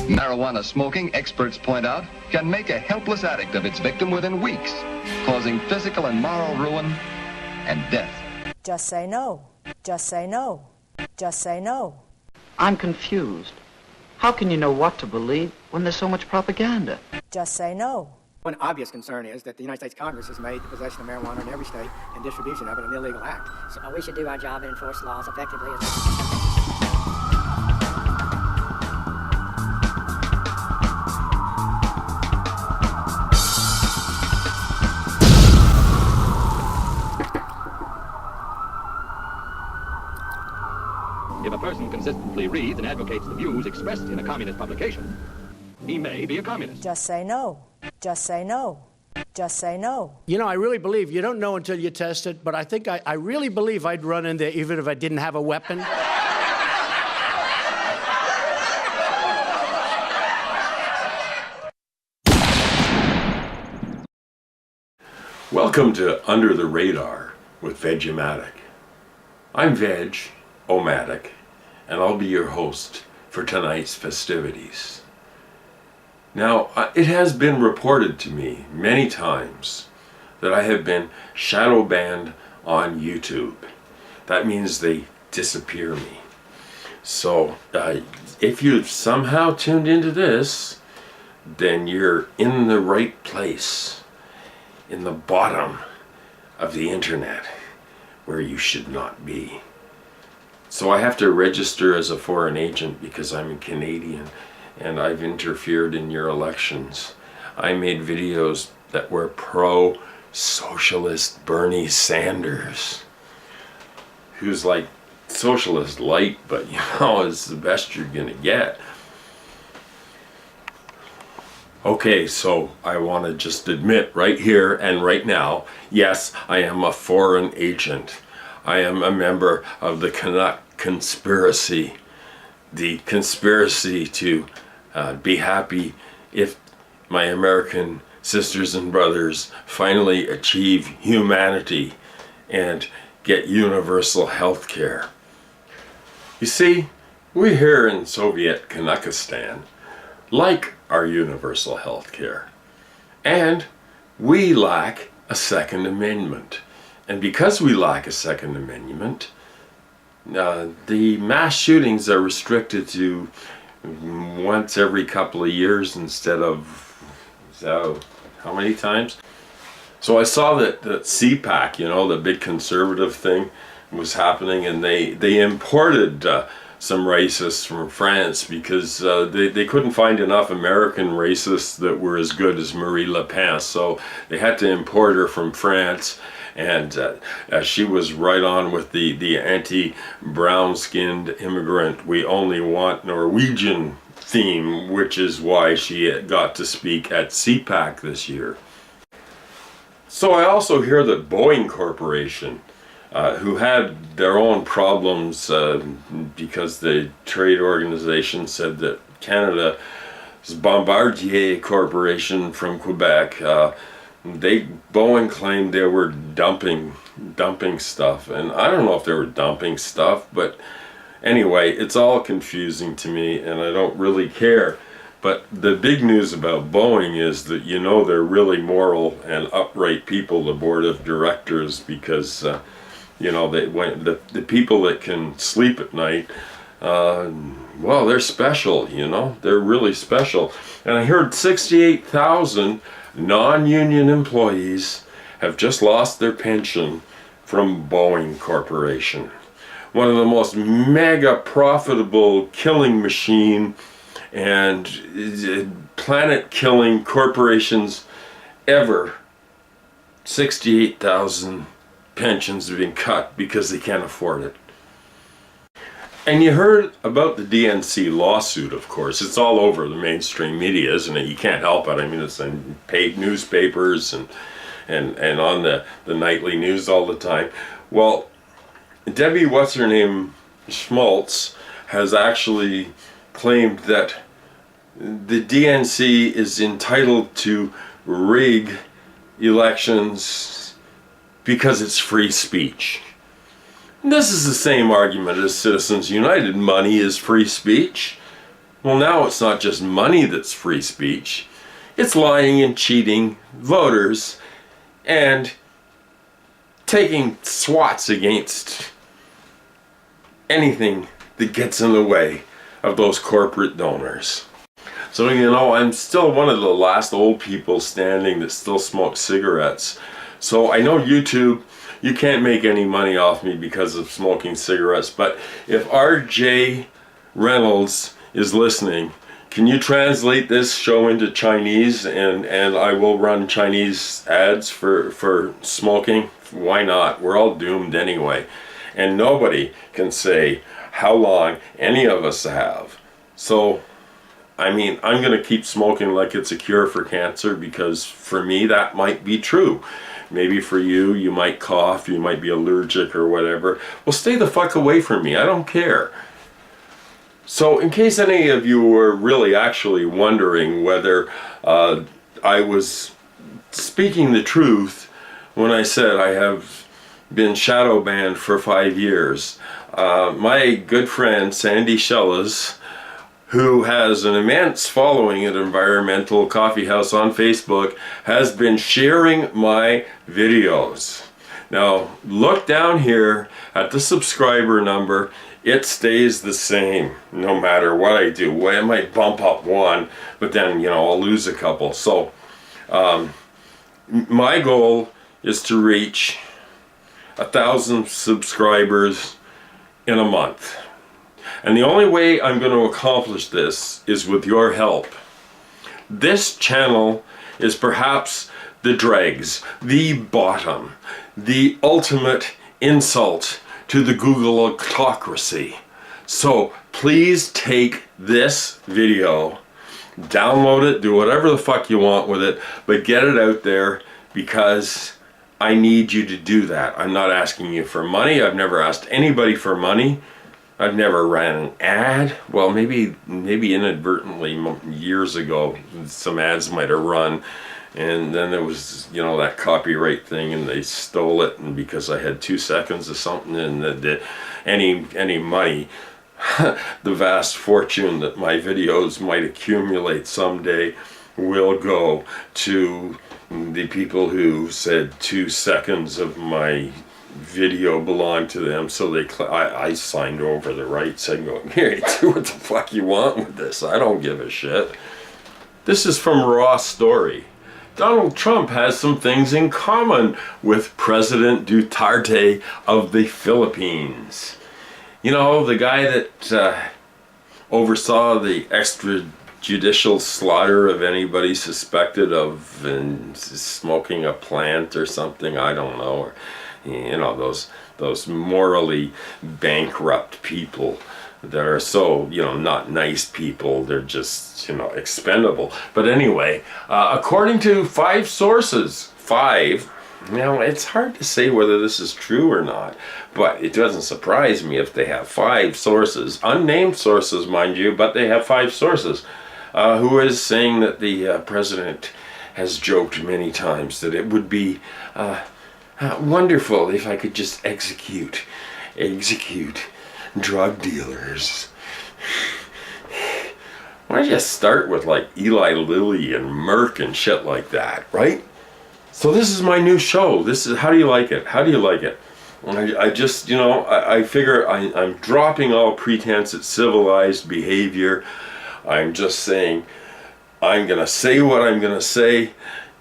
Marijuana smoking, experts point out, can make a helpless addict of its victim within weeks, causing physical and moral ruin and death. Just say no. Just say no. Just say no. I'm confused. How can you know what to believe when there's so much propaganda? Just say no. One obvious concern is that the United States Congress has made the possession of marijuana in every state and distribution of it an illegal act. So we should do our job and enforce laws effectively as If a person consistently reads and advocates the views expressed in a communist publication, he may be a communist. Just say no. Just say no. Just say no. You know, I really believe, you don't know until you test it, but I think I really believe I'd run in there even if I didn't have a weapon. Welcome to Under the Radar with Veg-O-Matic. I'm Veg-O-Matic, and I'll be your host for tonight's festivities. Now, it has been reported to me many times that I have been shadow banned on YouTube. That means they disappear me. So, if you've somehow tuned into this, then you're in the right place, in the bottom of the internet, where you should not be. So I have to register as a foreign agent because I'm a Canadian and I've interfered in your elections. I made videos that were pro-socialist Bernie Sanders, who's like socialist light, but you know, it's the best you're gonna get. Okay, so I want to just admit right here and right now, yes, I am a foreign agent. I am a member of the Canuck conspiracy, the conspiracy to be happy if my American sisters and brothers finally achieve humanity and get universal health care. You see, we here in Soviet Canuckistan like our universal health care, and we lack a Second Amendment. And because we lack a Second Amendment, the mass shootings are restricted to once every couple of years instead of, so how many times? So I saw that CPAC, you know, the big conservative thing was happening, and they imported some racists from France because they couldn't find enough American racists that were as good as Marie Le Pen, so they had to import her from France. And she was right on with the anti-brown-skinned immigrant, we only want Norwegian theme, which is why she got to speak at CPAC this year. So I also hear that Boeing Corporation, who had their own problems because the trade organization said that Canada's Bombardier Corporation from Quebec, Boeing claimed they were dumping stuff, and I don't know if they were dumping stuff, but anyway, it's all confusing to me and I don't really care. But the big news about Boeing is that, you know, they're really moral and upright people, the board of directors, because you know, the people that can sleep at night, well, they're special, you know, they're really special. And I heard 68,000 non-union employees have just lost their pension from Boeing Corporation, one of the most mega profitable killing machine and planet killing corporations ever. 68,000 pensions have been cut because they can't afford it. And you heard about the DNC lawsuit, of course. It's all over the mainstream media, isn't it? You can't help it. I mean, it's in paid newspapers and on the nightly news all the time. Well, Debbie what's-her-name Schmaltz has actually claimed that the DNC is entitled to rig elections because it's free speech. This is the same argument as Citizens United. Money is free speech. Well, now it's not just money that's free speech. It's lying and cheating voters and taking swats against anything that gets in the way of those corporate donors. So, you know, I'm still one of the last old people standing that still smokes cigarettes. So I know YouTube, you can't make any money off me because of smoking cigarettes, but if RJ Reynolds is listening, can you translate this show into Chinese, and I will run Chinese ads for smoking? Why not? We're all doomed anyway. And nobody can say how long any of us have. So, I mean, I'm going to keep smoking like it's a cure for cancer, because for me that might be true. Maybe for you, you might cough, you might be allergic or whatever. Well, stay the fuck away from me. I don't care. So in case any of you were really actually wondering whether I was speaking the truth when I said I have been shadow banned for 5 years, my good friend Sandy Shellas, who has an immense following at Environmental Coffee House on Facebook, has been sharing my videos. Now look down here at the subscriber number. It stays the same no matter what I do. Well, it might bump up one, but then, you know, I'll lose a couple. So my goal is to reach 1,000 subscribers in a month. And the only way I'm going to accomplish this is with your help. This channel is perhaps the dregs, the bottom, the ultimate insult to the Googleocracy. So please take this video, download it, do whatever the fuck you want with it, but get it out there, because I need you to do that. I'm not asking you for money. I've never asked anybody for money. I've never ran an ad. Well, maybe inadvertently years ago, some ads might have run, and then there was, you know, that copyright thing, and they stole it, and because I had 2 seconds of something, and any money, the vast fortune that my videos might accumulate someday will go to the people who said 2 seconds of my video belonged to them, so I signed over the rights. I go, here, do what the fuck you want with this. I don't give a shit. This is from Raw Story. Donald Trump has some things in common with President Duterte of the Philippines. You know, the guy that oversaw the extrajudicial slaughter of anybody suspected of smoking a plant or something, I don't know. Or, you know, those morally bankrupt people that are so, you know, not nice people. They're just, you know, expendable. But anyway, according to 5 sources, 5, now it's hard to say whether this is true or not, but it doesn't surprise me if they have 5 sources, unnamed sources, mind you, but they have 5 sources, who is saying that the president has joked many times that it would be wonderful if I could just execute drug dealers. Why don't you start with like Eli Lilly and Merck and shit like that, right? So this is my new show. This is, how do you like it? How do you like it? I just, you know, I figure I'm dropping all pretense at civilized behavior. I'm just saying, I'm gonna say what I'm gonna say.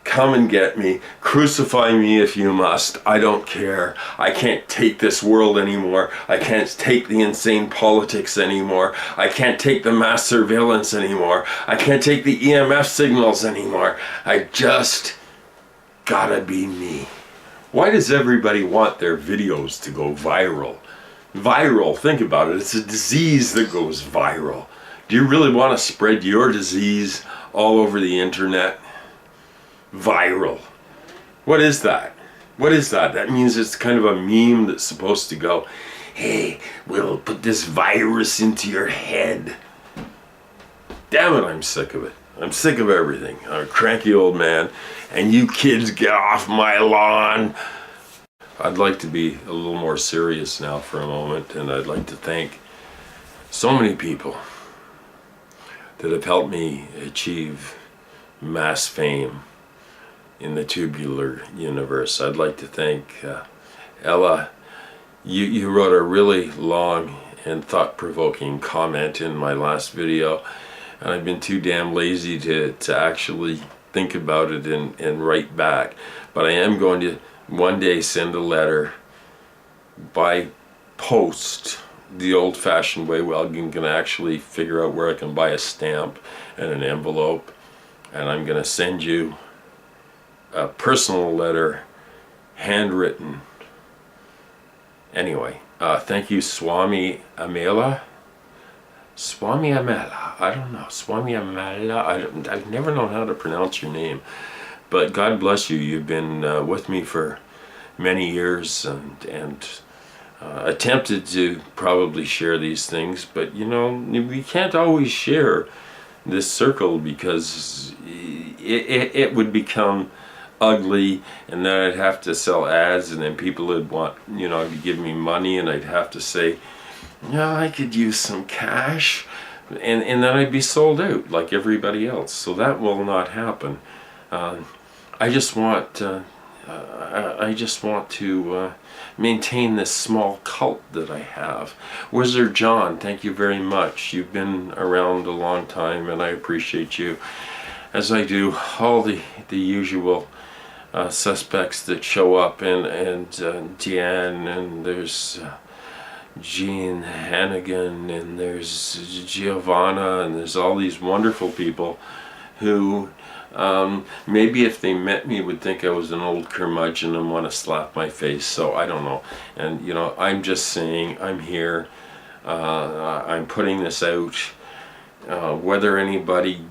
Come and get me. Crucify me if you must. I don't care. I can't take this world anymore. I can't take the insane politics anymore. I can't take the mass surveillance anymore. I can't take the EMF signals anymore. I just gotta be me. Why does everybody want their videos to go viral? Viral, think about it. It's a disease that goes viral. Do you really want to spread your disease all over the internet? Viral. What is that? What is that? That means it's kind of a meme that's supposed to go, hey, we'll put this virus into your head. Damn it, I'm sick of it. I'm sick of everything. I'm a cranky old man, and you kids get off my lawn. I'd like to be a little more serious now for a moment, and I'd like to thank so many people that have helped me achieve mass fame in the tubular universe. I'd like to thank Ella. You wrote a really long and thought-provoking comment in my last video, and I've been too damn lazy to actually think about it and write back. But I am going to one day send a letter by post the old-fashioned way. Well, I'm gonna actually figure out where I can buy a stamp and an envelope, and I'm gonna send you a personal letter, handwritten. Anyway, thank you, Swami Amela. Swami Amela, I don't know, Swami Amela, I've never known how to pronounce your name, but God bless you. You've been with me for many years, and attempted to probably share these things, but you know, we can't always share this circle because it would become ugly, and then I'd have to sell ads, and then people would want, you know, to give me money, and I'd have to say, yeah, I could use some cash, and then I'd be sold out like everybody else. So that will not happen. I just want to maintain this small cult that I have. Wizard John, thank you very much. You've been around a long time, and I appreciate you, as I do all the usual suspects that show up, and Deanne, and there's Jean Hannigan, and there's Giovanna, and there's all these wonderful people who maybe if they met me would think I was an old curmudgeon and want to slap my face. So I don't know. And you know, I'm just saying, I'm here, I'm putting this out, whether anybody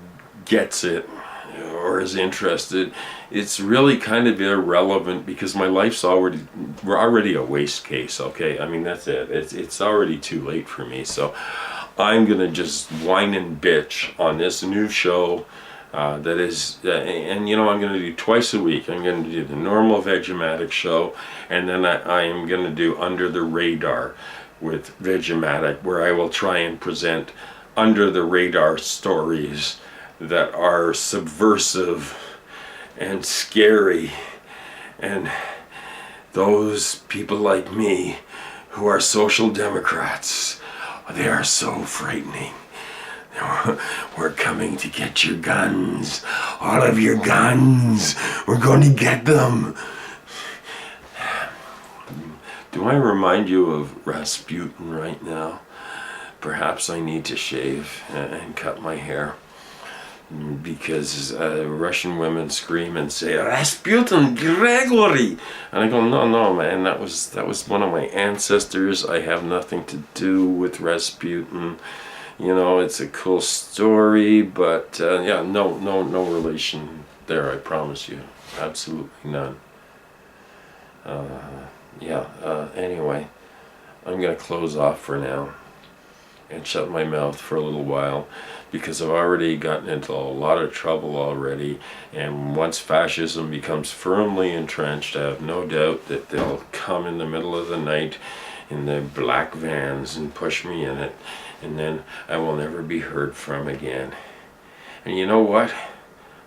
gets it or is interested, it's really kind of irrelevant, because my life's already a waste case. Okay, I mean, that's it. It's already too late for me. So I'm gonna just whine and bitch on this new show that is, and you know, I'm gonna do twice a week. I'm gonna do the normal Vegematic show, and then I am gonna do Under the Radar with Vegematic, where I will try and present under the radar stories that are subversive and scary, and those people like me who are social democrats, they are so frightening. We're coming to get your guns, all of your guns. We're going to get them. Do I remind you of Rasputin right now? Perhaps I need to shave and cut my hair, because Russian women scream and say, Rasputin, Gregory! And I go, no, man, that was one of my ancestors. I have nothing to do with Rasputin. You know, it's a cool story, but yeah, no relation there, I promise you. Absolutely none. Anyway, I'm going to close off for now and shut my mouth for a little while, because I've already gotten into a lot of trouble already, and once fascism becomes firmly entrenched, I have no doubt that they'll come in the middle of the night in their black vans and push me in it, and then I will never be heard from again. And you know what?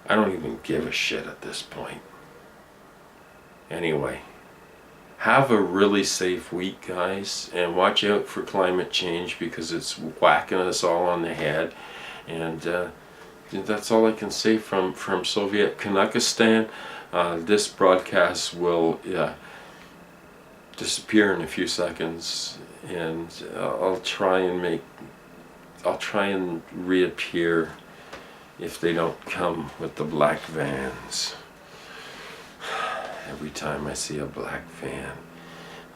I don't even give a shit at this point. Anyway, have a really safe week, guys, and watch out for climate change, because it's whacking us all on the head. And that's all I can say from Soviet Kanakistan. This broadcast will disappear in a few seconds, and I'll try and reappear if they don't come with the black vans. Every time I see a black van,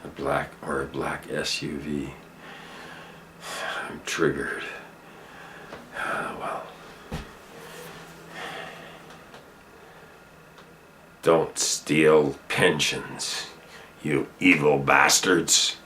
a black SUV, I'm triggered. Well, don't steal pensions, you evil bastards.